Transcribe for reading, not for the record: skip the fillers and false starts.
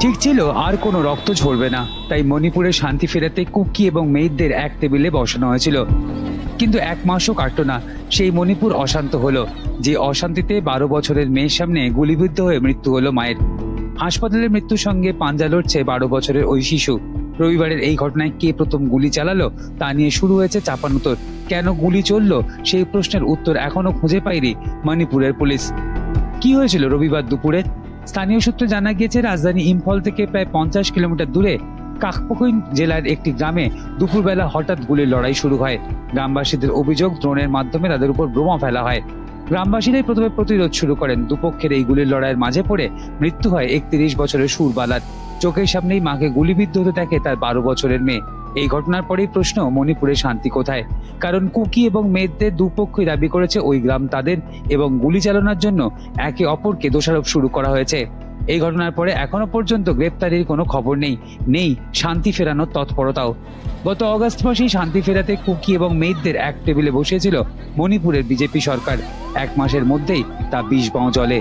ঠিক ছিল আর কোনো রক্ত ঝরবে না, তাই মণিপুরের শান্তি ফেরাতে কুকি এবং মেয়েদের এক টেবিলে বসানো হয়েছিল। কিন্তু 1 মাসও কাটল না, সেই মণিপুর অশান্ত হলো। যে অশান্তিতে 12 বছরের মেয়ের সামনে গুলিবিদ্ধ হয়ে মৃত্যু হলো মায়ের। হাসপাতালের মৃত্যুর সঙ্গে পাঞ্জা লড়ছে 12 বছরের ওই শিশু। রবিবারের এই ঘটনায় কে প্রথম গুলি চালালো তা নিয়ে শুরু হয়েছে চাপানুতর। কেন গুলি চললো সেই প্রশ্নের উত্তর এখনো খুঁজে পায়নি মণিপুরের পুলিশ। কি হয়েছিল রবিবার দুপুরে? স্থানীয় সূত্রে জানা গিয়েছে, রাজধানী ইম্ফল থেকে প্রায় 50 কিলোমিটার দূরে কাকপোখইন জেলার একটি গ্রামে দুপুরবেলা হঠাৎ গুলির লড়াই শুরু হয়। গ্রামবাসীদের অভিযোগ, ড্রোনের মাধ্যমে তাদের উপর বোমা ফেলা হয়। গ্রামবাসীরাই প্রথমে প্রতিরোধ শুরু করেন। দুপক্ষের এই গুলির লড়াইয়ের মাঝে পড়ে মৃত্যু হয় 31 বছরের সুরবালার। চোখের সামনেই মাকে গুলিবিদ্ধ হতে দেখে তার 12 বছরের মেয়ে। এই ঘটনার পরেই প্রশ্ন, মণিপুরের শান্তি কোথায়? কারণ কুকি এবং মেয়েদের দুপক্ষই দাবি করেছে ওই গ্রাম তাদের, এবং গুলি চালানোর জন্য একে অপরকে দোষারোপ শুরু করা হয়েছে। এই ঘটনার পরে এখনো পর্যন্ত গ্রেপ্তারির কোনো খবর নেই শান্তি ফেরানোর তৎপরতাও। গত অগস্ট মাসেই শান্তি ফেরাতে কুকি এবং মেয়েদের এক টেবিলে বসিয়েছিল মণিপুরের বিজেপি সরকার। 1 মাসের মধ্যেই তা 20 পাঁও জলে।